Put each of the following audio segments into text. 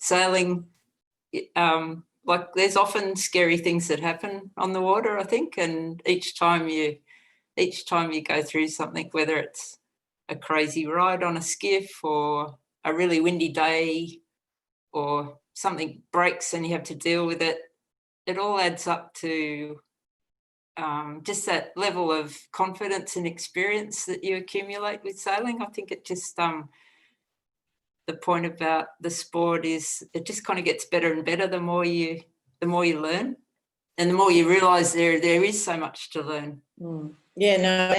sailing, like there's often scary things that happen on the water, I think, and each time you go through something, whether it's a crazy ride on a skiff or a really windy day or something breaks and you have to deal with it, it all adds up to just that level of confidence and experience that you accumulate with sailing. I think it just, the point about the sport is it just kind of gets better and better the more you learn, and the more you realise there is so much to learn. Yeah, no,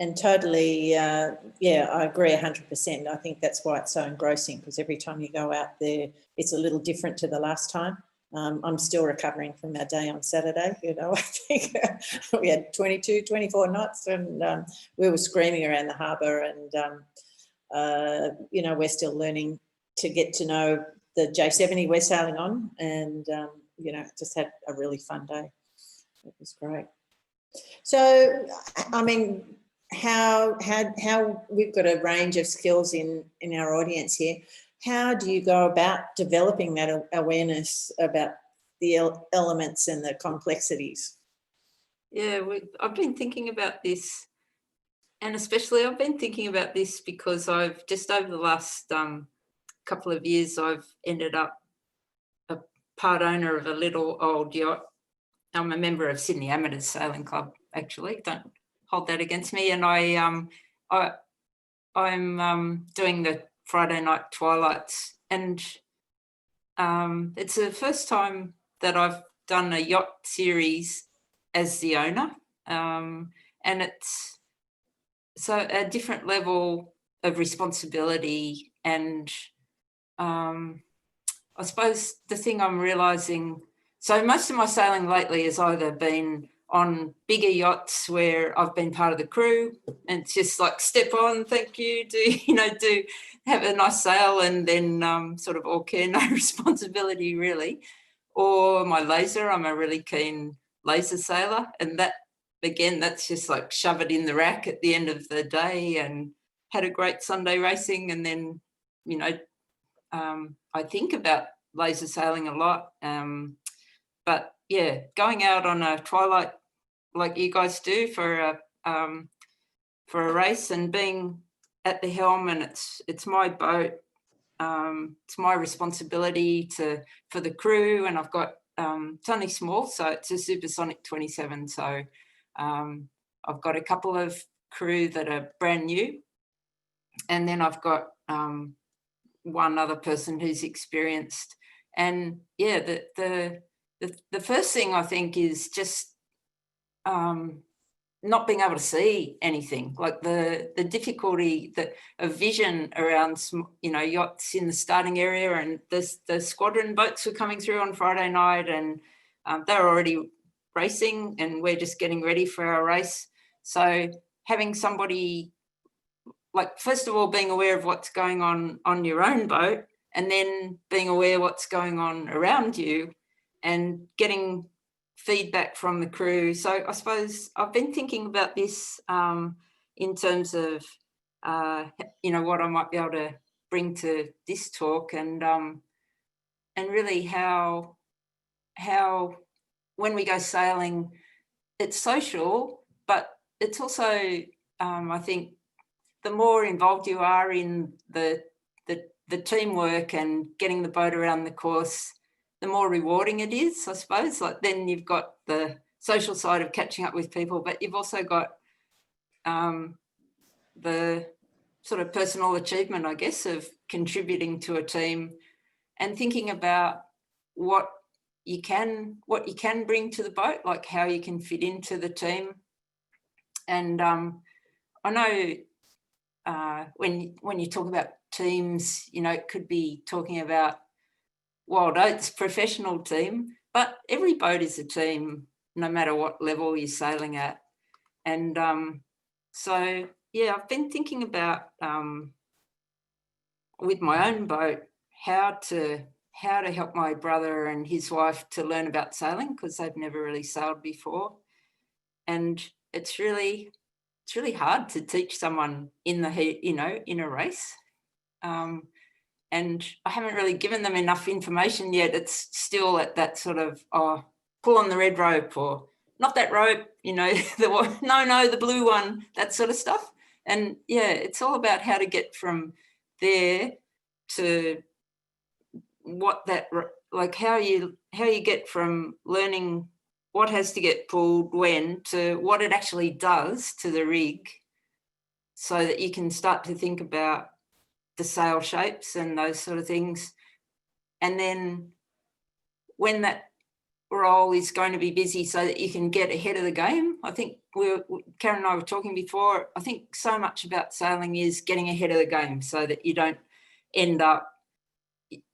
and totally, yeah, I agree 100%. I think that's why it's so engrossing, because every time you go out there, it's a little different to the last time. I'm still recovering from our day on Saturday. I think we had 22, 24 knots, and we were screaming around the harbour, and we're still learning to get to know the J70 we're sailing on, and just had a really fun day. It was great. So, I mean, how we've got a range of skills in our audience here. How do you go about developing that awareness about the elements and the complexities? Yeah, I've been thinking about this, and especially I've been thinking about this because I've just over the last couple of years, I've ended up a part owner of a little old yacht. I'm a member of Sydney Amateurs Sailing Club, actually. Don't hold that against me. And I'm doing the Friday night twilights, and it's the first time that I've done a yacht series as the owner, and it's so a different level of responsibility. And I suppose the thing I'm realising, so most of my sailing lately has either been on bigger yachts where I've been part of the crew, and it's just like step on, thank you, do have a nice sail, and then sort of all care, no responsibility really. Or my laser, I'm a really keen laser sailor, and that, again, that's just like shove it in the rack at the end of the day, and had a great Sunday racing. And then, I think about laser sailing a lot. But yeah, going out on a twilight like you guys do for a race and being at the helm, and it's my boat, it's my responsibility for the crew, and I've got it's only small, so it's a supersonic 27. So I've got a couple of crew that are brand new, and then I've got one other person who's experienced. And yeah, the first thing I think is just not being able to see anything, like the difficulty of vision around, yachts in the starting area. And the squadron boats were coming through on Friday night, and they were already racing, and we're just getting ready for our race. So having somebody, like, first of all, being aware of what's going on your own boat, and then being aware what's going on around you, and getting feedback from the crew. So I suppose I've been thinking about this in terms of, what I might be able to bring to this talk, and really how when we go sailing, it's social, but it's also, I think, the more involved you are in the teamwork and getting the boat around the course, the more rewarding it is, I suppose. Like, then you've got the social side of catching up with people, but you've also got the sort of personal achievement, I guess, of contributing to a team and thinking about what you can bring to the boat, like how you can fit into the team. And I know when you talk about teams, it could be talking about Wild Oats professional team, but every boat is a team, no matter what level you're sailing at. And so, yeah, I've been thinking about with my own boat how to help my brother and his wife to learn about sailing, because they've never really sailed before, and it's really hard to teach someone in the heat, in a race. and I haven't really given them enough information yet. It's still at that sort of, oh, pull on the red rope, or not that rope, you know, the blue one, that sort of stuff. And yeah, it's all about how to get from there to what that, like how you get from learning what has to get pulled when to what it actually does to the rig, so that you can start to think about the sail shapes and those sort of things. And then when that role is going to be busy, so that you can get ahead of the game. I think Karen and I were talking before, I think so much about sailing is getting ahead of the game, so that you don't end up,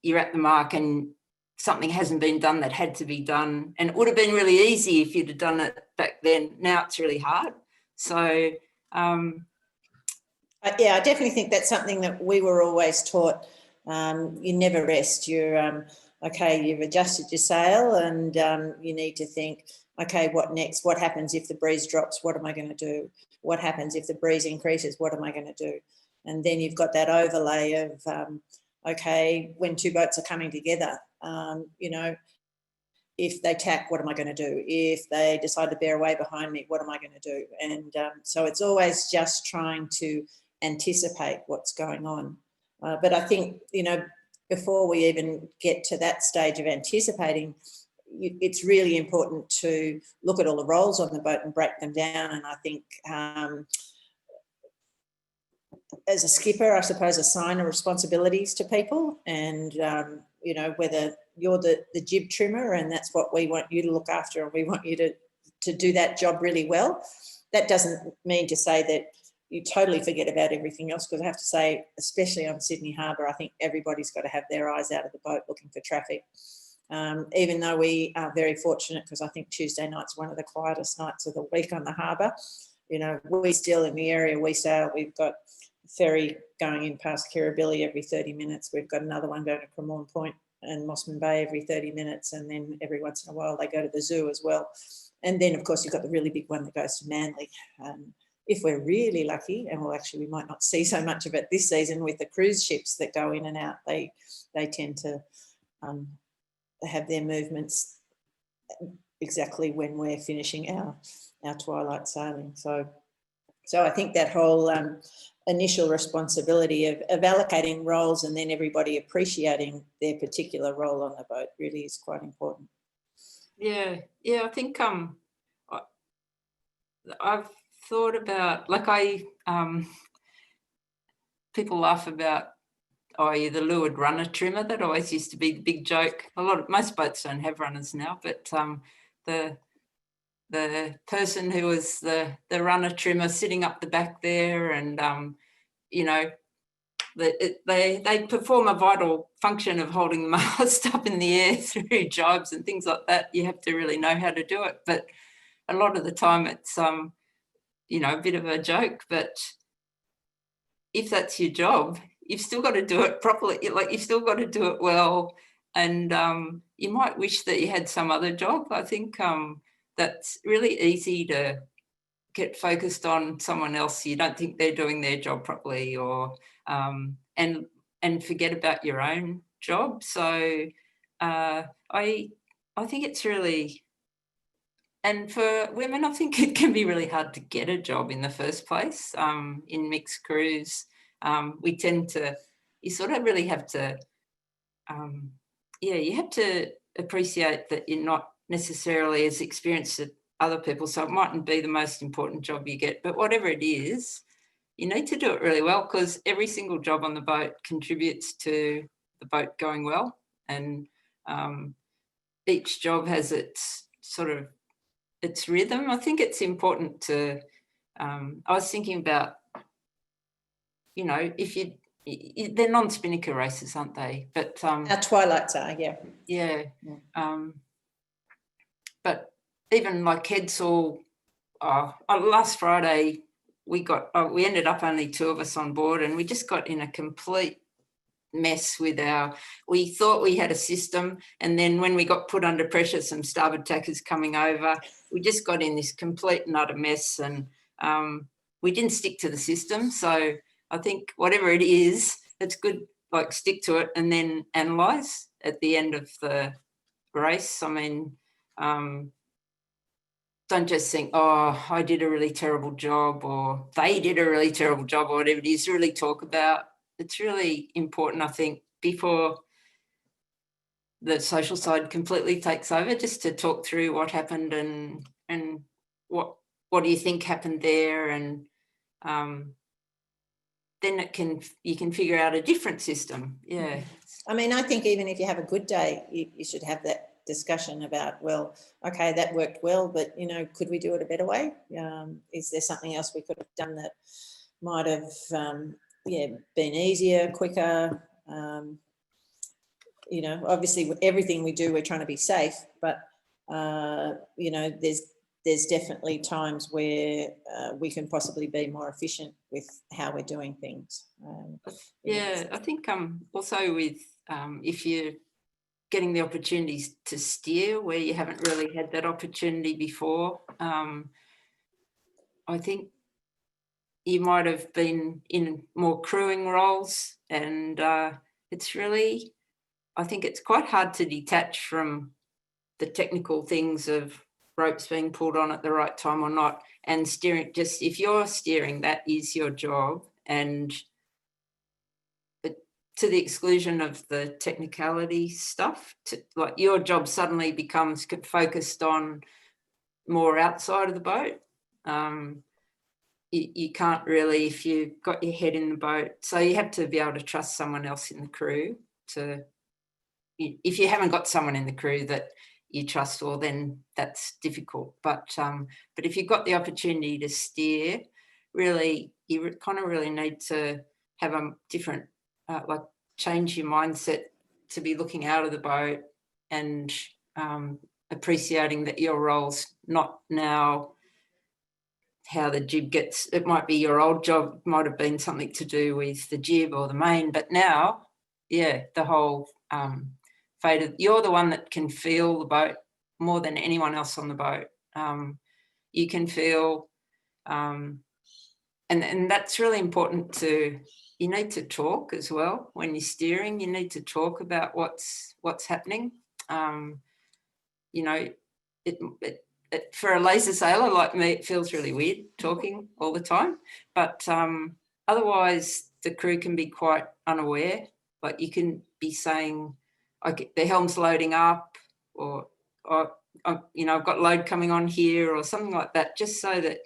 you're at the mark and something hasn't been done that had to be done. And it would have been really easy if you'd have done it back then. Now it's really hard. So, yeah, I definitely think that's something that we were always taught. You never rest. You're okay, you've adjusted your sail, and you need to think, okay, what next? What happens if the breeze drops? What am I going to do? What happens if the breeze increases? What am I going to do? And then you've got that overlay of, okay, when two boats are coming together, you know, if they tack, what am I going to do? If they decide to bear away behind me, what am I going to do? And so it's always just trying to anticipate what's going on. But I think, you know, before we even get to that stage of anticipating, it's really important to look at all the roles on the boat and break them down. And I think as a skipper, I suppose, assign responsibilities to people, and, you know, whether you're the jib trimmer and that's what we want you to look after, and we want you to do that job really well. That doesn't mean to say that you totally forget about everything else, because I have to say, especially on Sydney Harbour, I think everybody's got to have their eyes out of the boat looking for traffic. Even though we are very fortunate, because I think Tuesday night's one of the quietest nights of the week on the harbour, you know, we still, in the area we sail, we've got a ferry going in past Kirribilli every 30 minutes. We've got another one going to Cremorne Point and Mossman Bay every 30 minutes. And then every once in a while they go to the zoo as well. And then, of course, you've got the really big one that goes to Manly. If we're really lucky, and well, actually, we might not see so much of it this season with the cruise ships that go in and out. They tend to have their movements exactly when we're finishing our twilight sailing. So I think that whole initial responsibility of allocating roles and then everybody appreciating their particular role on the boat really is quite important. Yeah, I think I've thought about, like, people laugh about, oh, you're the leeward runner trimmer. That always used to be the big joke. Most boats don't have runners now, but the person who was the runner trimmer sitting up the back there, and you know, they perform a vital function of holding the mast up in the air through jibes and things like that. You have to really know how to do it, but a lot of the time it's you know, a bit of a joke. But if that's your job, you've still got to do it properly. Like, you've still got to do it well, and you might wish that you had some other job. I think that's really easy to get focused on someone else. You don't think they're doing their job properly, or and forget about your own job. So I think it's really, and for women, I think it can be really hard to get a job in the first place. In mixed crews, we tend to, you sort of really have to, you have to appreciate that you're not necessarily as experienced as other people, so it mightn't be the most important job you get, but whatever it is, you need to do it really well, because every single job on the boat contributes to the boat going well, and each job has its sort of its rhythm. I think it's important to, I was thinking about, you know, if they're non-spinnaker races, aren't they? But our twilights are, yeah. Yeah. But even like Headsail, last Friday we ended up only two of us on board, and we just got in a complete mess with we thought we had a system, and then when we got put under pressure, some starboard tackers coming over, we just got in this complete and utter mess, and we didn't stick to the system. So I think whatever it is, it's good like stick to it and then analyse at the end of the race. I mean, don't just think, oh, I did a really terrible job or they did a really terrible job or whatever it is. Really talk about. It's really important, I think, before the social side completely takes over, just to talk through what happened and what do you think happened there, and then you can figure out a different system. Yeah. I mean, I think even if you have a good day, you should have that discussion about, well, okay, that worked well, but, you know, could we do it a better way? Is there something else we could have done that might have, been easier, quicker? You know, obviously with everything we do, we're trying to be safe, but, you know, there's definitely times where we can possibly be more efficient with how we're doing things. I think also with if you're getting the opportunities to steer where you haven't really had that opportunity before, I think you might have been in more crewing roles, and it's really, I think it's quite hard to detach from the technical things of ropes being pulled on at the right time or not, and steering. Just if you're steering, that is your job, and to the exclusion of the technicality stuff, like your job suddenly becomes focused on more outside of the boat. You can't really, if you've got your head in the boat, so you have to be able to trust someone else in the crew if you haven't got someone in the crew that you trust, well, then that's difficult. But if you've got the opportunity to steer, really, you kind of really need to have a different, like change your mindset to be looking out of the boat and appreciating that your role's not now how the jib gets. It might be your old job, might have been something to do with the jib or the main, but now, the whole you're the one that can feel the boat more than anyone else on the boat. You can feel, and that's really important you need to talk as well. When you're steering, you need to talk about what's happening. You know, for a laser sailor like me, it feels really weird talking all the time. But otherwise, the crew can be quite unaware. Like you can be saying, okay, the helm's loading up, or you know, I've got load coming on here, or something like that, just so that.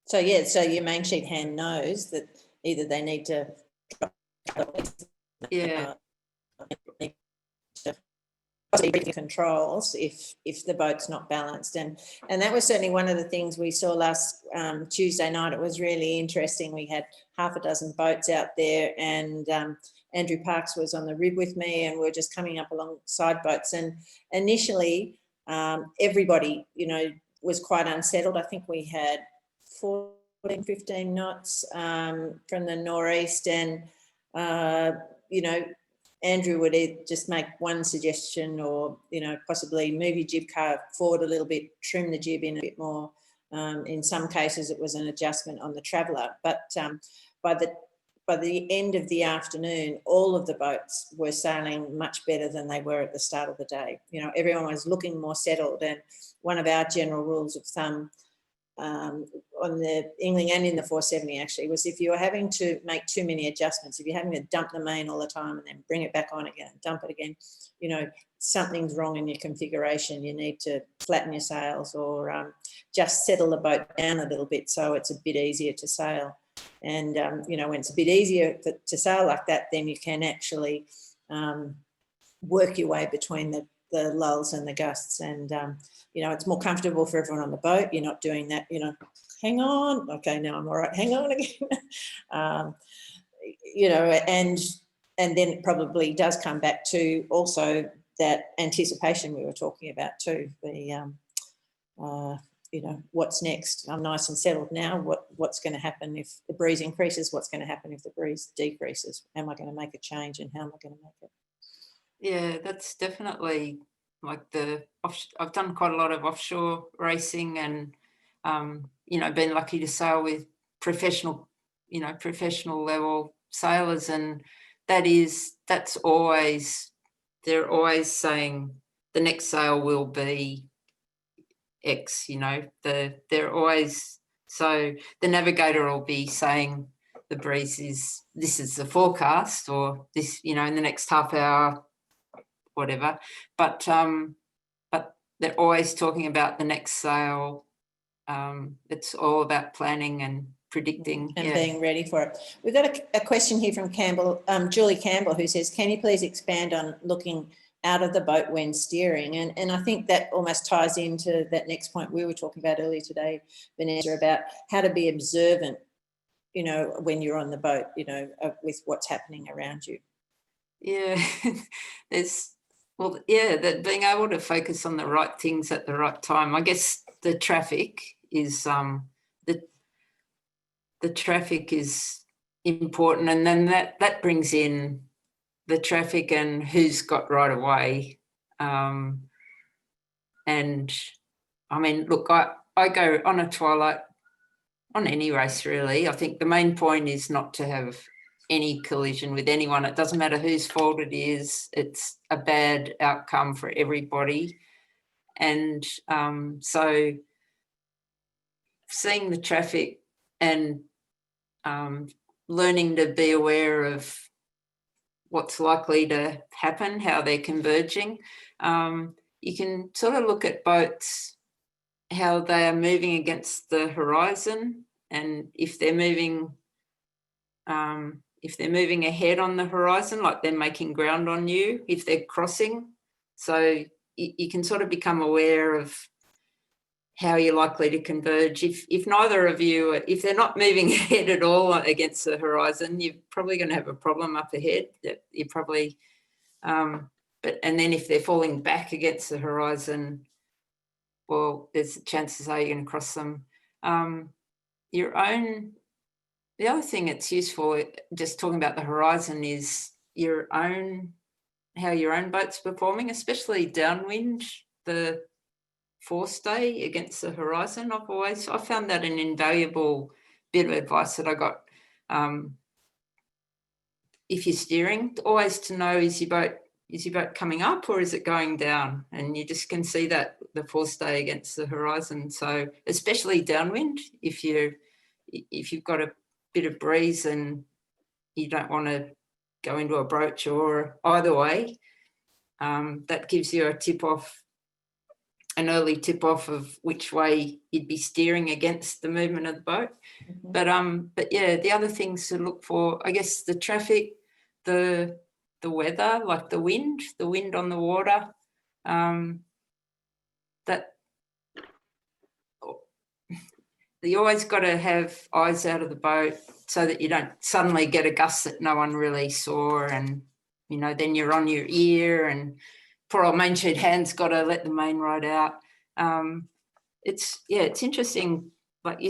So your main sheet hand knows that either they need to. Controls if the boat's not balanced, and that was certainly one of the things we saw last Tuesday night. It was really interesting. We had half a dozen boats out there, and Andrew Parks was on the rib with me, and we're just coming up alongside boats, and initially everybody, you know, was quite unsettled. I think we had 14, 15 knots from the northeast, and you know, Andrew would just make one suggestion, or, you know, possibly move your jib car forward a little bit, trim the jib in a bit more. In some cases, it was an adjustment on the Traveller. But by the end of the afternoon, all of the boats were sailing much better than they were at the start of the day. You know, everyone was looking more settled. And one of our general rules of thumb on the Yingling and in the 470 actually was, if you're having to make too many adjustments, if you're having to dump the main all the time and then bring it back on again and dump it again, you know, something's wrong in your configuration. You need to flatten your sails, or just settle the boat down a little bit so it's a bit easier to sail. And you know, when it's a bit easier to sail like that, then you can actually work your way between the lulls and the gusts, and you know, it's more comfortable for everyone on the boat. You're not doing that, you know, hang on, okay, now I'm all right, hang on again. You know, and then it probably does come back to also that anticipation we were talking about too, the you know, what's next? I'm nice and settled now. What's going to happen if the breeze increases? What's going to happen if the breeze decreases? Am I going to make a change, and how am I going to make it? Yeah, that's definitely like I've done quite a lot of offshore racing, and you know, been lucky to sail with professional level sailors, and that's always, they're always saying the next sail will be X, you know, they're always, so the navigator will be saying the breeze is, this is the forecast, or this, you know, in the next half hour, whatever. But they're always talking about the next sail. It's all about planning and predicting and being ready for it. We've got a question here from Campbell, Julie Campbell, who says, can you please expand on looking out of the boat when steering? And I think that almost ties into that next point we were talking about earlier today, Vanessa, about how to be observant, you know, when you're on the boat, you know, with what's happening around you. Yeah, that being able to focus on the right things at the right time. I guess the traffic is the traffic is important, and then that brings in the traffic and who's got right of way. And I mean, look, I go on a twilight, on any race really. I think the main point is not to have any collision with anyone. It doesn't matter whose fault it is. It's a bad outcome for everybody. And so seeing the traffic and learning to be aware of what's likely to happen, how they're converging. You can sort of look at boats, how they are moving against the horizon, and if they're moving ahead on the horizon, like they're making ground on you, if they're crossing. So you can sort of become aware of how you're likely to converge. If neither of you, if they're not moving ahead at all against the horizon, you're probably going to have a problem up ahead. That you probably, and then if they're falling back against the horizon, well, there's chances are you're going to cross them. The other thing that's useful, just talking about the horizon, is how your own boat's performing, especially downwind, the forestay against the horizon. I found that an invaluable bit of advice that I got. If you're steering, always to know, is your boat coming up or is it going down? And you just can see that, the forestay against the horizon. So especially downwind, if you've got a bit of breeze and you don't want to go into a broach or either way, that gives you an early tip off of which way you'd be steering against the movement of the boat. Mm-hmm. But yeah, the other things to look for, I guess, the traffic, the weather, like the wind on the water, that you always got to have eyes out of the boat so that you don't suddenly get a gust that no one really saw, and you know, then you're on your ear, and poor old main sheet hand's got to let the main ride out. It's interesting. Like,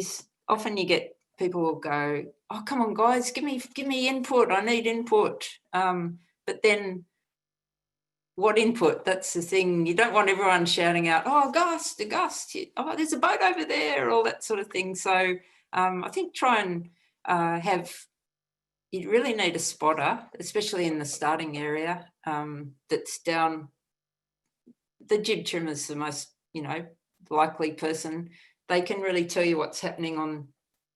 often you get people will go, "Oh, come on, guys, give me input. I need input." But then, what input? That's the thing. You don't want everyone shouting out, "Oh, a gust! Oh, there's a boat over there!" All that sort of thing. So I think try and have. You really need a spotter, especially in the starting area. That's down. The jib trimmer's the most, likely person. They can really tell you what's happening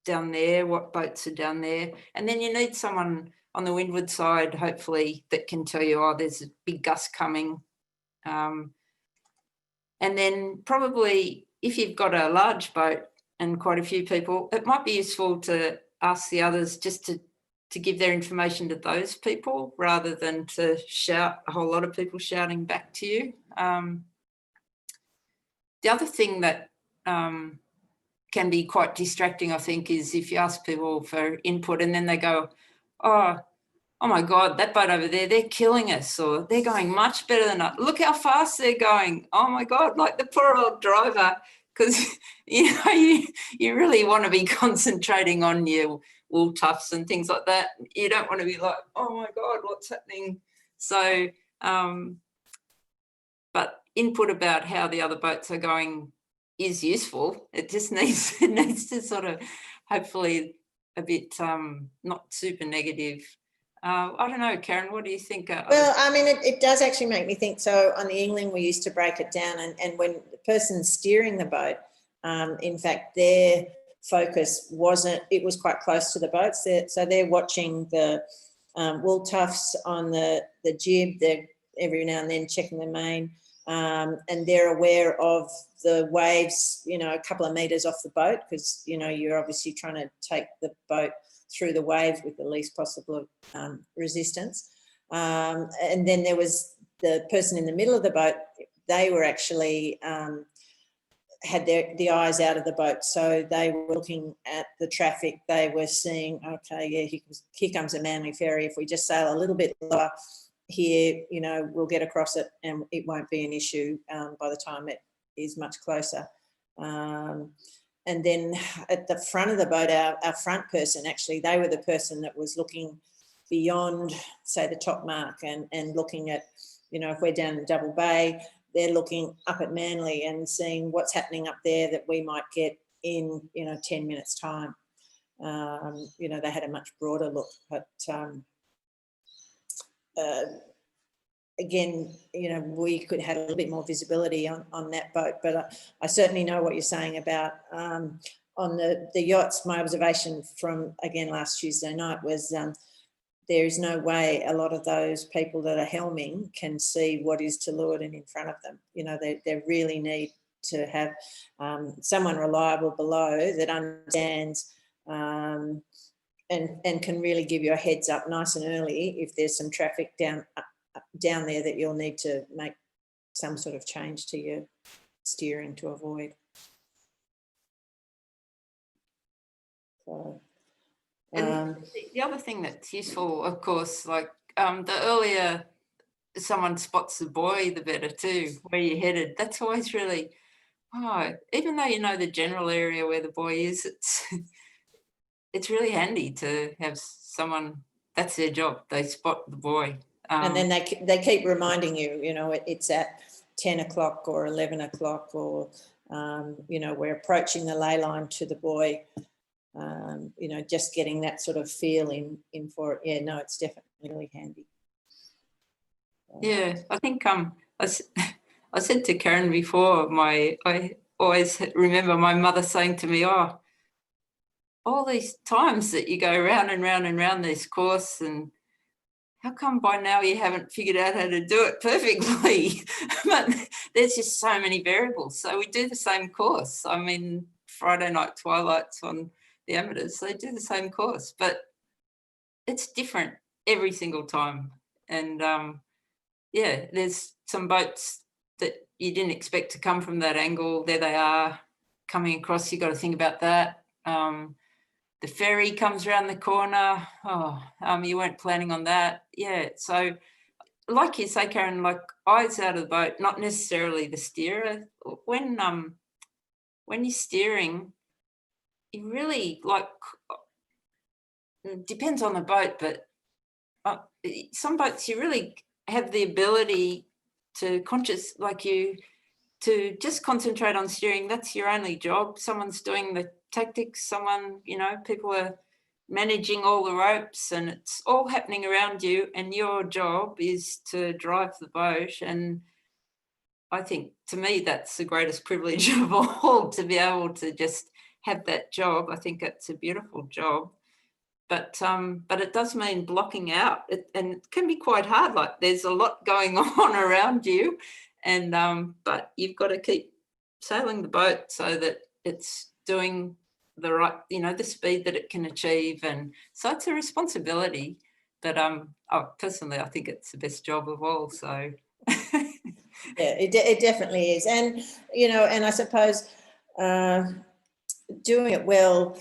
down there, what boats are down there. And then you need someone on the windward side, hopefully, that can tell you, oh, there's a big gust coming. And then probably if you've got a large boat and quite a few people, it might be useful to ask the others just to give their information to those people rather than to shout, a whole lot of people shouting back to you. The other thing that can be quite distracting, I think, is if you ask people for input and then they go, oh my God, that boat over there, they're killing us, or they're going much better than us. Look how fast they're going. Oh my God, like the poor old driver, because, you really want to be concentrating on your wool tufts and things like that. You don't want to be like, oh my God, what's happening? So, but input about how the other boats are going is useful. It just needs to sort of, hopefully a bit not super negative. I don't know, Karen, what do you think? Well, I mean, it does actually make me think. So on the England, we used to break it down, and when the person steering the boat, in fact, their focus wasn't, it was quite close to the boats. So they're watching the wool tufts on the jib. They're every now and then checking the main, and they're aware of the waves, you know, a couple of metres off the boat, because, you know, you're obviously trying to take the boat through the waves with the least possible resistance. And then there was the person in the middle of the boat. They were actually had the eyes out of the boat, so they were looking at the traffic. They were seeing, okay, yeah, here comes a Manly ferry. If we just sail a little bit lower here, you know, we'll get across it and it won't be an issue by the time it is much closer. And then at the front of the boat, our front person, actually, they were the person that was looking beyond, say, the top mark and looking at, you know, if we're down in Double Bay, they're looking up at Manly and seeing what's happening up there that we might get in, you know, 10 minutes time. You know, they had a much broader look, but again, you know, we could have a little bit more visibility on that boat, but I certainly know what you're saying about on the yachts. My observation from, again, last Tuesday night was there is no way a lot of those people that are helming can see what is to leeward and in front of them. You know, they really need to have someone reliable below that understands and can really give you a heads up nice and early if there's some traffic down there that you'll need to make some sort of change to your steering to avoid. So, and the other thing that's useful, of course, like the earlier someone spots the buoy, the better too, where you're headed. That's always really, even though you know the general area where the buoy is, it's really handy to have someone, that's their job, they spot the buoy. And then they keep reminding you, you know, it's at 10 o'clock or 11 o'clock or, you know, we're approaching the ley line to the buoy. You know, just getting that sort of feel in for it. Yeah, no, it's definitely really handy. Yeah, I think I said to Karen before, I always remember my mother saying to me, oh, all these times that you go round and round and round this course, and how come by now you haven't figured out how to do it perfectly? But there's just so many variables. So we do the same course. I mean, Friday night twilights on the amateurs, they do the same course, but it's different every single time. And yeah, there's some boats that you didn't expect to come from that angle. There they are coming across. You got to think about that. The ferry comes around the corner. You weren't planning on that. Yeah, so like you say, Karen, like eyes out of the boat, not necessarily the steerer. When you're steering, you really, like, it depends on the boat, but some boats you really have the ability to to just concentrate on steering. That's your only job. Someone's doing the tactics, someone, you know, people are managing all the ropes and it's all happening around you, and your job is to drive the boat. And I think, to me, that's the greatest privilege of all, to be able to just have that job. I think it's a beautiful job. But it does mean blocking out, and it can be quite hard. Like, there's a lot going on around you, and but you've got to keep sailing the boat so that it's doing the right, you know, the speed that it can achieve. And so it's a responsibility. But personally, I think it's the best job of all. So yeah, it definitely is. And you know, and I suppose doing it well,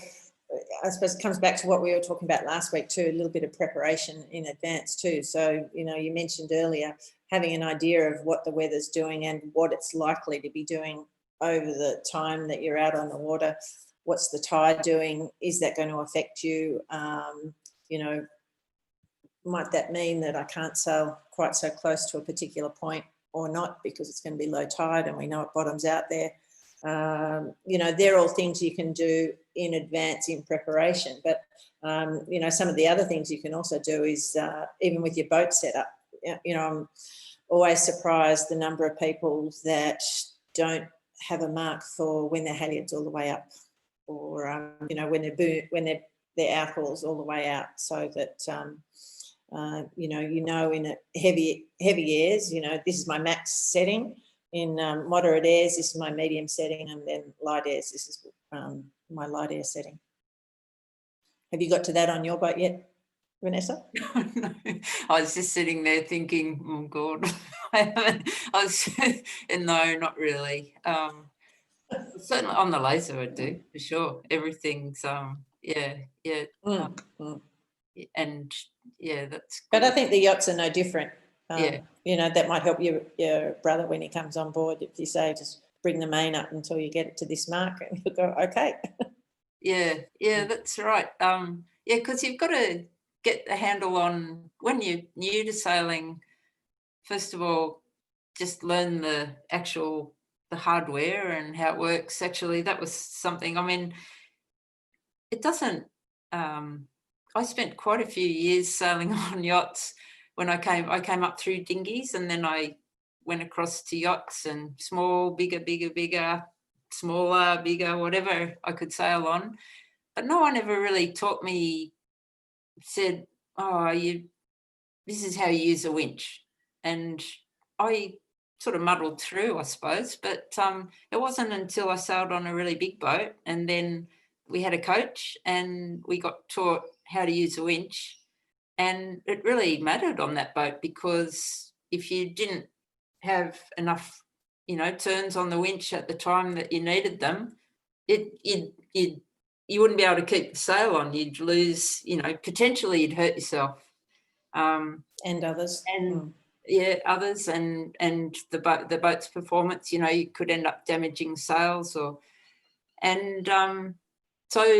I suppose it comes back to what we were talking about last week too, a little bit of preparation in advance too. So, you know, you mentioned earlier having an idea of what the weather's doing and what it's likely to be doing over the time that you're out on the water. What's the tide doing? Is that going to affect you? You know, might that mean that I can't sail quite so close to a particular point or not because it's going to be low tide and we know it bottoms out there? You know, they're all things you can do in advance in preparation. But, you know, some of the other things you can also do is even with your boat setup. You know, I'm always surprised the number of people that don't have a mark for when their halyard's all the way up, or you know, when their outhaul's all the way out, so that you know, in a heavy airs, you know, this is my max setting. In moderate airs, this is my medium setting, and then light airs, this is my light air setting. Have you got to that on your boat yet, Vanessa? No, I was just sitting there thinking, oh God, no, not really. Certainly on the laser I do, for sure. Everything's, yeah. And yeah, that's good. But I think the yachts are no different. Yeah. You know, that might help your brother when he comes on board. If you say, just bring the main up until you get it to this mark, and he'll go, okay. Yeah, that's right. Yeah, because you've got to get a handle on, when you're new to sailing, first of all, just learn the hardware and how it works. Actually, that was something, I mean, it doesn't, I spent quite a few years sailing on yachts. When I came up through dinghies, and then I went across to yachts, and small, bigger, smaller, bigger, whatever I could sail on. But no one ever really taught me, said, oh, this is how you use a winch. And I sort of muddled through, I suppose. But it wasn't until I sailed on a really big boat, and then we had a coach, and we got taught how to use a winch. And it really mattered on that boat, because if you didn't have enough, you know, turns on the winch at the time that you needed them, you wouldn't be able to keep the sail on. You'd lose, you know, potentially you'd hurt yourself. And others. And yeah, others, and the boat's performance, you know, you could end up damaging sails, so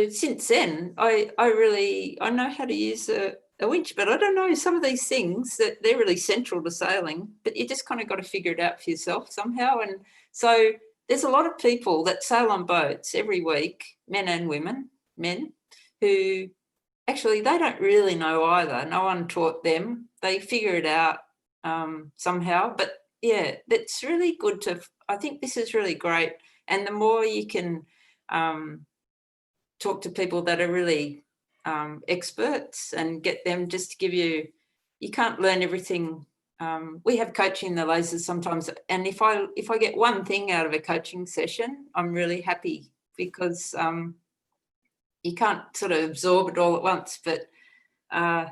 since then I know how to use a winch, but I don't know, some of these things that they're really central to sailing, but you just kind of got to figure it out for yourself somehow. And so there's a lot of people that sail on boats every week, men and women, who actually, they don't really know either. No one taught them. They figure it out somehow. But yeah, that's really good I think this is really great. And the more you can talk to people that are really experts, and get them just to give you can't learn everything. We have coaching in the lasers sometimes, and if I get one thing out of a coaching session, I'm really happy, because you can't sort of absorb it all at once. But I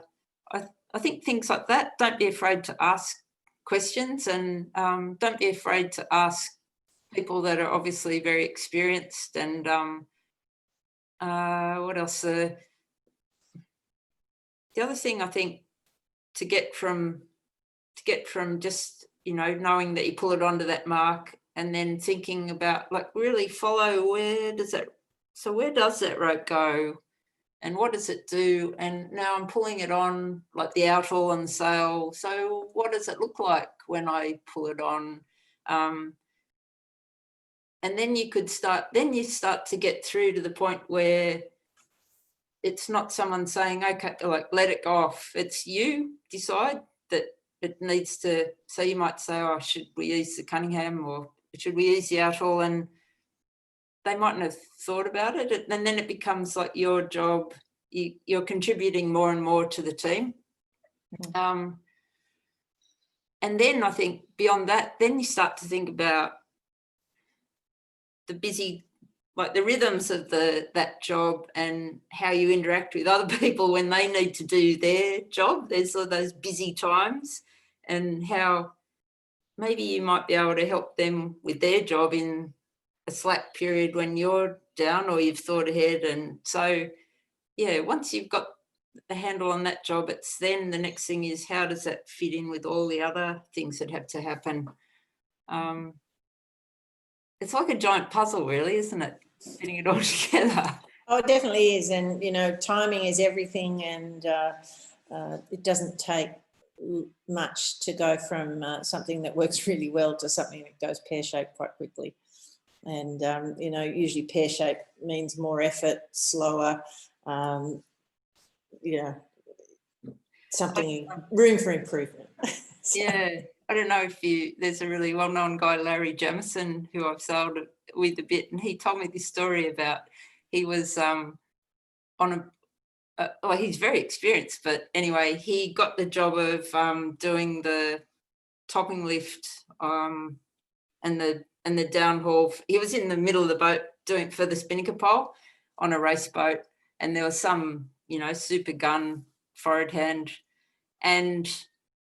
think things like that, don't be afraid to ask questions, and don't be afraid to ask people that are obviously very experienced. And what else? The other thing, I think, to get from just, you know, knowing that you pull it onto that mark, and then thinking about, like, really follow, where does that rope go, and what does it do? And now I'm pulling it on, like the outhaul and sail. So what does it look like when I pull it on? And then you start to get through to the point where it's not someone saying, okay, like, let it go off. It's you decide that it needs to. So you might say, oh, should we use the Cunningham, or should we use the outhaul? And they mightn't have thought about it. And then it becomes like your job. You're contributing more and more to the team. And then I think beyond that, then you start to think about the busy, like the rhythms of that job, and how you interact with other people when they need to do their job. There's all those busy times, and how maybe you might be able to help them with their job in a slack period when you're down, or you've thought ahead. And so, yeah, once you've got a handle on that job, it's then the next thing is, how does that fit in with all the other things that have to happen? It's like a giant puzzle, really, isn't it? Putting it all together. Oh, it definitely is. And, you know, timing is everything, and it doesn't take much to go from something that works really well to something that goes pear-shaped quite quickly. And, usually pear shape means more effort, slower, something, room for improvement. Yeah, I don't know if there's a really well-known guy, Larry Jamison, who I've sailed with a bit, and he told me this story about he was on well, he's very experienced, but anyway, he got the job of doing the topping lift and the downhaul. He was in the middle of the boat doing for the spinnaker pole on a race boat, and there was some, super gun forward hand, and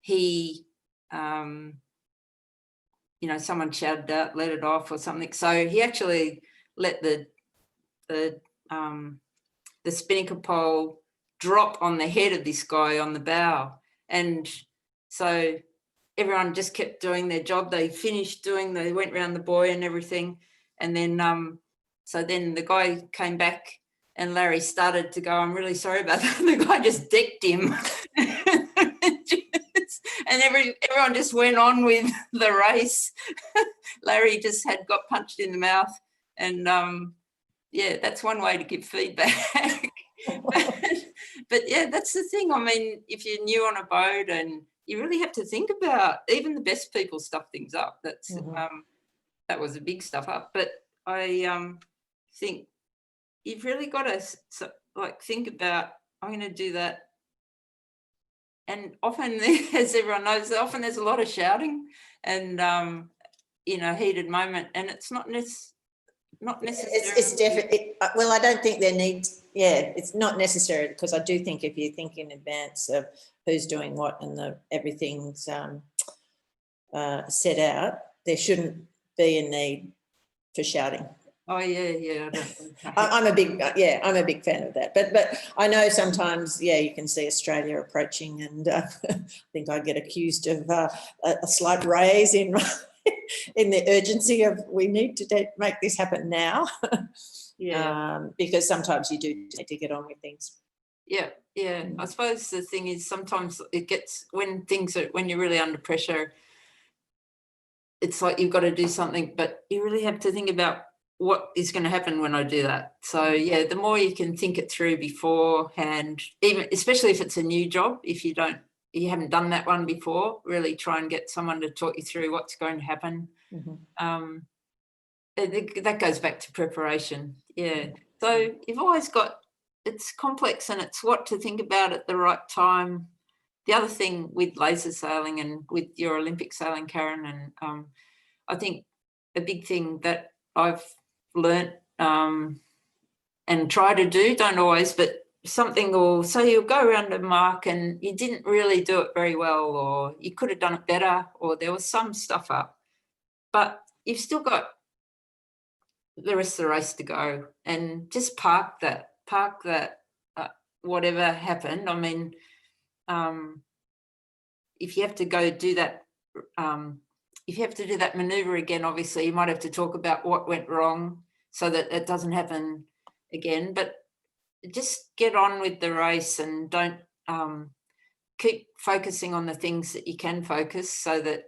he, someone shouted out, let it off or something. So he actually let the spinnaker pole drop on the head of this guy on the bow, and so everyone just kept doing their job. They finished they went around the buoy and everything, and then so then the guy came back and Larry started to go, I'm really sorry about that. The guy just decked him. And everyone just went on with the race. Larry just got punched in the mouth, and that's one way to give feedback. but yeah, that's the thing. I mean, if you're new on a boat, and you really have to think about, even the best people stuff things up. That's that was a big stuff up. But I think you've really got to think about, I'm going to do that. And often, as everyone knows, often there's a lot of shouting and heated moment, and it's not necessarily. It's definitely, well, I don't think there needs, it's not necessary, because I do think if you think in advance of who's doing what and everything's set out, there shouldn't be a need for shouting. Oh yeah. I'm a big fan of that. But I know sometimes, you can see Australia approaching, and I think I get accused of a slight raise in the urgency of, we need to make this happen now. Because sometimes you do need to get on with things. Yeah. I suppose the thing is, sometimes it gets, when you're really under pressure, it's like you've got to do something, but you really have to think about what is going to happen when I do that. So the more you can think it through beforehand, even especially if it's a new job, if you haven't done that one before, really try and get someone to talk you through what's going to happen. That goes back to preparation. So you've always got, it's complex, and it's what to think about at the right time. The other thing with laser sailing and with your Olympic sailing, Karen, and I think a big thing that I've learnt and try to do, don't always, but something, or so you'll go around a mark and you didn't really do it very well, or you could have done it better, or there was some stuff up, but you've still got the rest of the race to go, and just park that whatever happened. I mean, if you have to go do that, if you have to do that maneuver again, obviously you might have to talk about what went wrong so that it doesn't happen again. But just get on with the race, and don't keep focusing on the things that you can focus, so that,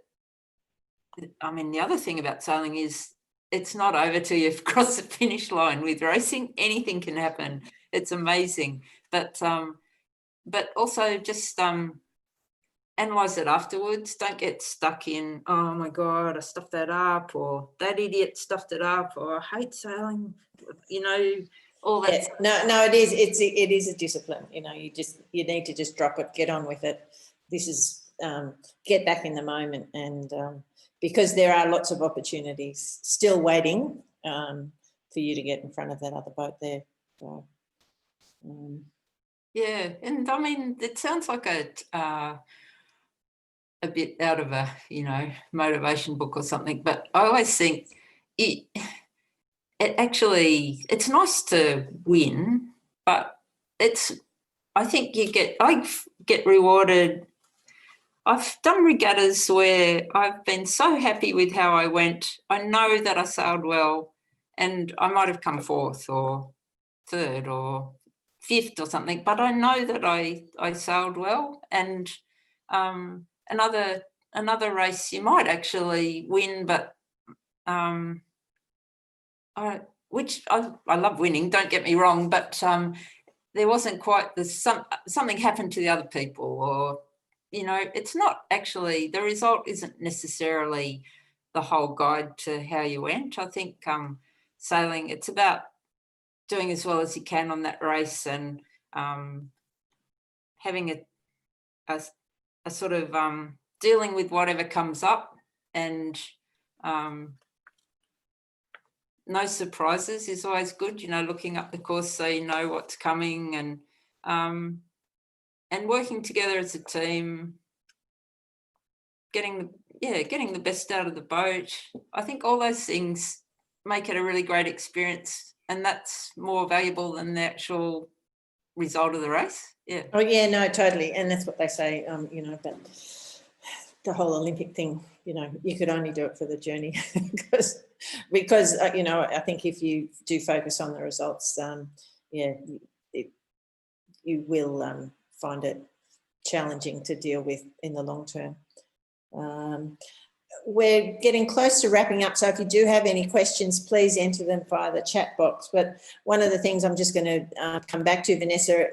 I mean, the other thing about sailing is it's not over till you've crossed the finish line. With racing, anything can happen. It's amazing. But also just analyse it afterwards. Don't get stuck in, oh my God, I stuffed that up, or that idiot stuffed it up, or I hate sailing, all that. No, it is a discipline. You need to just drop it, get on with it. This is get back in the moment, and because there are lots of opportunities still waiting for you to get in front of that other boat there. So, and I mean, it sounds like a bit out of a motivation book or something, but I always think it's nice to win, but I think I get rewarded. I've done regattas where I've been so happy with how I went. I know that I sailed well, and I might have come fourth or third or fifth or something, but I know that I sailed well. And another race you might actually win, but which I love winning, don't get me wrong, but there wasn't quite something happened to the other people, or, you know, it's not actually, the result isn't necessarily the whole guide to how you went. I think sailing, it's about doing as well as you can on that race, and having a sort of dealing with whatever comes up, and no surprises is always good, you know, looking up the course so you know what's coming, and working together as a team, getting the best out of the boat. I think all those things make it a really great experience, and that's more valuable than the actual result of the race. Yeah. Oh yeah, no, totally. And that's what they say, you know, but the whole Olympic thing, you know, you could only do it for the journey because you know, I think if you do focus on the results, yeah, you will find it challenging to deal with in the long term. We're getting close to wrapping up, so if you do have any questions, please enter them via the chat box. But one of the things I'm just going to come back to, Vanessa,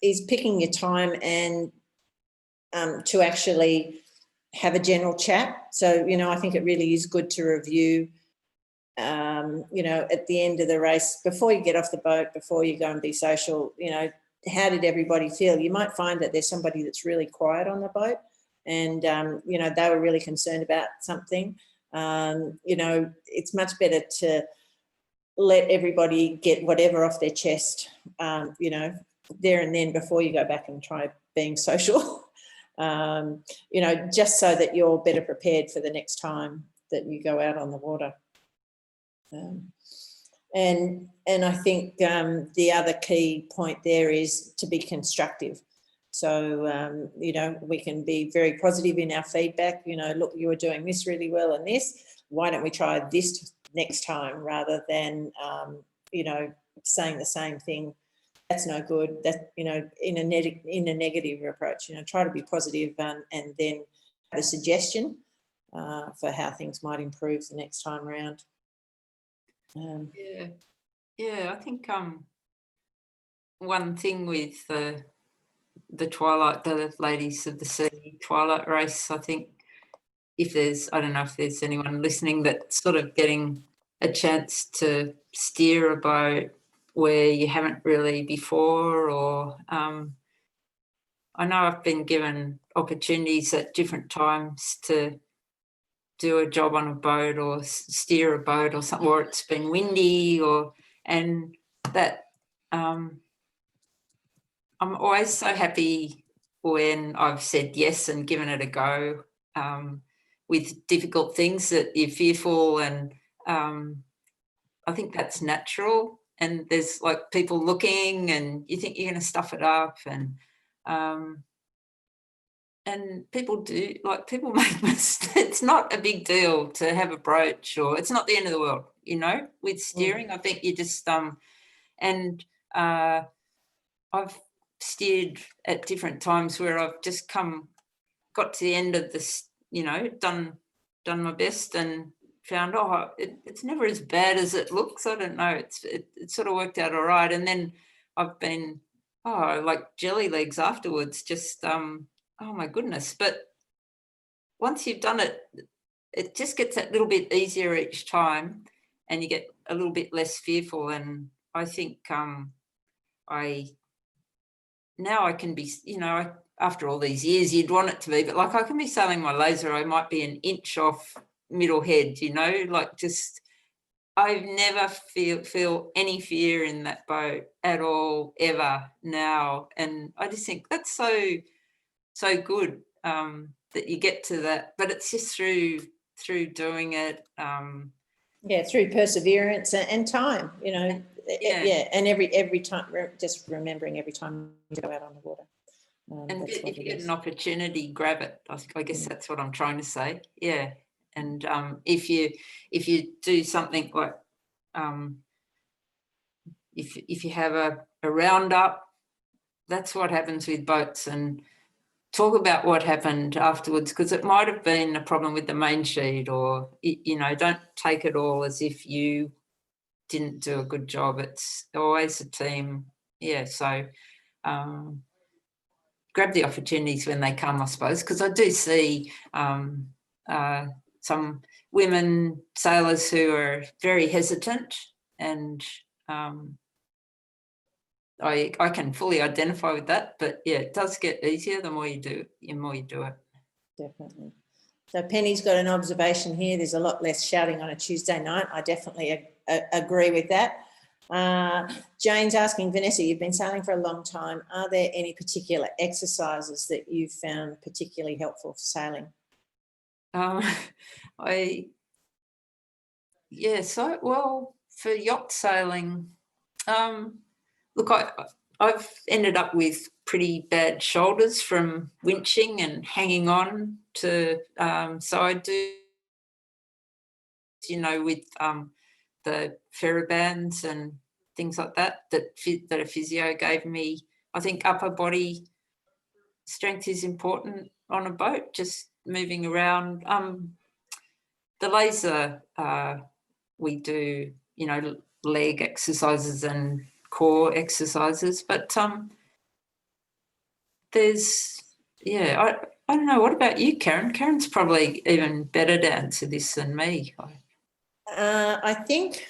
is picking your time and to actually have a general chat. So, you know, I think it really is good to review, you know, at the end of the race, before you get off the boat, before you go and be social, you know, how did everybody feel? You might find that there's somebody that's really quiet on the boat, and, you know, they were really concerned about something. You know, it's much better to let everybody get whatever off their chest, you know, there and then, before you go back and try being social. You know, just so that you're better prepared for the next time that you go out on the water. And I think the other key point there is to be constructive. So, you know, we can be very positive in our feedback. You know, look, you were doing this really well and this. Why don't we try this next time, rather than, you know, saying the same thing. That's no good. That, you know, in a negative approach, you know, try to be positive, and then have a suggestion for how things might improve the next time around. I think one thing with the Twilight, the Ladies of the Sea Twilight race, I think I don't know if there's anyone listening that's sort of getting a chance to steer a boat where you haven't really before, or I know I've been given opportunities at different times to do a job on a boat or steer a boat or something, or it's been windy, and that I'm always so happy when I've said yes and given it a go, with difficult things that you're fearful, and I think that's natural. And there's like people looking, and you think you're going to stuff it up, and people do, like, people make mistakes. It's not a big deal to have a broach, or it's not the end of the world, you know, with steering. I think you just and I've steered at different times where I've just got to the end of this, you know, done my best, and found, it's never as bad as it looks. I don't know, it sort of worked out all right. And then I've been like jelly legs afterwards, just oh my goodness. But once you've done it, it just gets that little bit easier each time, and you get a little bit less fearful. And I think I can be, you know, after all these years, you'd want it to be, but like I can be sailing my laser, I might be an inch off middle head, you know, like, just I've never feel any fear in that boat at all, ever, now. And I just think that's so good, that you get to that, but it's just through doing it. Through perseverance and time, you know. And every time, just remembering every time you go out on the water. And if you get an opportunity, grab it. I guess that's what I'm trying to say. Yeah. And if you do something like, if you have a roundup, that's what happens with boats, and talk about what happened afterwards, because it might have been a problem with the main sheet, or, you know, don't take it all as if you didn't do a good job. It's always a team. Yeah, so grab the opportunities when they come, I suppose, because I do see some women sailors who are very hesitant, and I can fully identify with that. But yeah, it does get easier the more you do it. Definitely. So Penny's got an observation here. There's a lot less shouting on a Tuesday night. I definitely agree with that. Jane's asking, Vanessa, you've been sailing for a long time. Are there any particular exercises that you've found particularly helpful for sailing? Well, for yacht sailing, look, I've ended up with pretty bad shoulders from winching and hanging on to, so I do, with the ferrobands and things like that a physio gave me. I think upper body strength is important on a boat, just moving around. The laser, we do, leg exercises and core exercises, but I don't know. What about you, Karen? Karen's probably even better to answer this than me. I think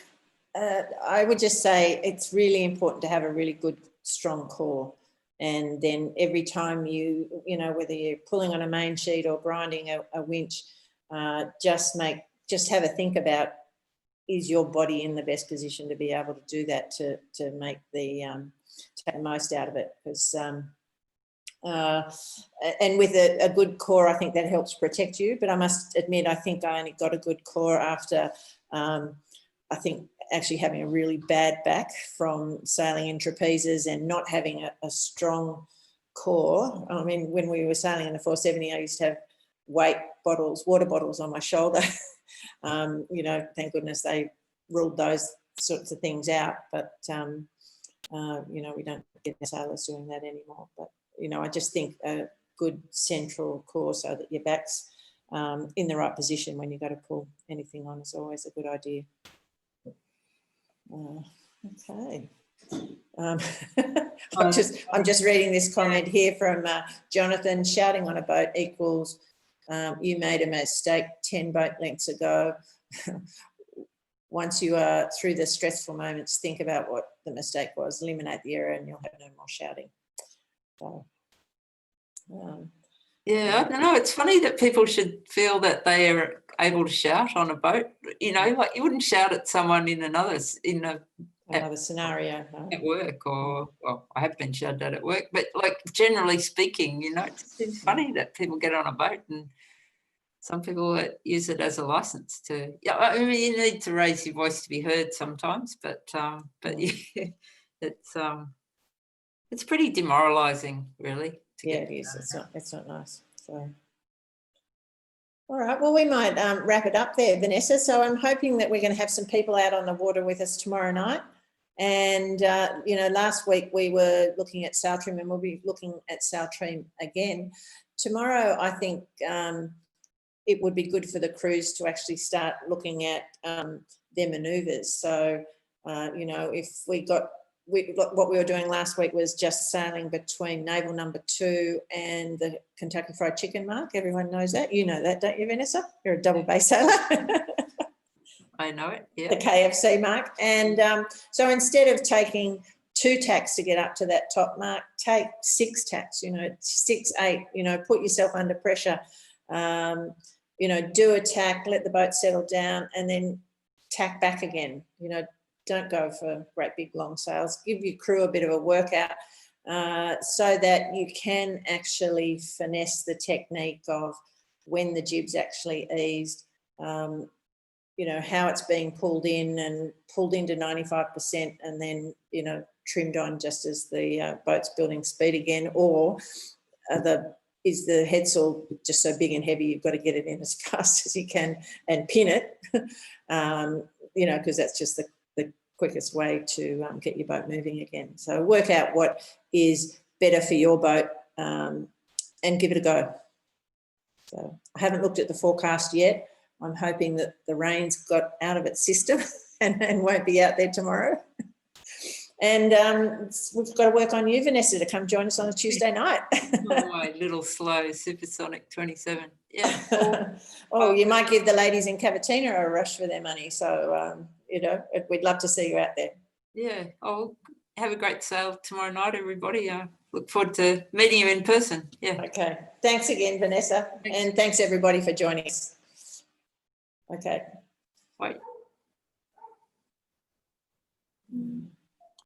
I would just say it's really important to have a really good, strong core. And then every time whether you're pulling on a main sheet or grinding a winch, just have a think about, is your body in the best position to be able to do that, to make take the most out of it? Because and with a good core, I think that helps protect you. But I must admit, I think I only got a good core after I think actually having a really bad back from sailing in trapezes and not having a strong core. I mean, when we were sailing in the 470, I used to have water bottles on my shoulder. Thank goodness they ruled those sorts of things out. But, we don't get sailors doing that anymore. But, I just think a good central core so that your back's in the right position when you go to pull anything on is always a good idea. Okay. I'm just reading this comment here from Jonathan. Shouting on a boat equals you made a mistake 10 boat lengths ago. Once you are through the stressful moments, think about what the mistake was, eliminate the error, and you'll have no more shouting. So, I don't know. It's funny that people should feel that they are able to shout on a boat. Like you wouldn't shout at someone in another scenario at work, or I have been shouted at work, but like generally speaking, it's funny that people get on a boat, and some people use it as a license to. Yeah, I mean, you need to raise your voice to be heard sometimes, but yeah, it's pretty demoralising, really. Yeah, it is. It's not nice. So, all right. Well, we might wrap it up there, Vanessa. So I'm hoping that we're going to have some people out on the water with us tomorrow night. And last week we were looking at sail trim, and we'll be looking at sail trim again tomorrow. I think it would be good for the crews to actually start looking at their manoeuvres. So if what we were doing last week was just sailing between naval number 2 and the Kentucky Fried Chicken mark. Everyone knows that. You know that, don't you, Vanessa? You're a double bay sailor. I know it, yeah. The KFC mark. And so instead of taking 2 tacks to get up to that top mark, take 6 tacks, 6, 8, put yourself under pressure. Do a tack, let the boat settle down, and then tack back again. Don't go for great big long sails. Give your crew a bit of a workout so that you can actually finesse the technique of when the jib's actually eased, how it's being pulled in and pulled into 95% and then, trimmed on just as the boat's building speed again, or is the headsail just so big and heavy you've got to get it in as fast as you can and pin it, because that's just the quickest way to get your boat moving again. So work out what is better for your boat and give it a go. So I haven't looked at the forecast yet. I'm hoping that the rain's got out of its system and won't be out there tomorrow. And we've got to work on you, Vanessa, to come join us on a Tuesday night. Oh, my little slow Supersonic 27. Yeah. Oh, you might give the ladies in Cavatina a rush for their money. So, you know, we'd love to see you out there. Yeah. Oh, have a great sail tomorrow night, everybody. I look forward to meeting you in person. Yeah. Okay. Thanks again, Vanessa. Thanks. And thanks everybody for joining us. Okay. Wait.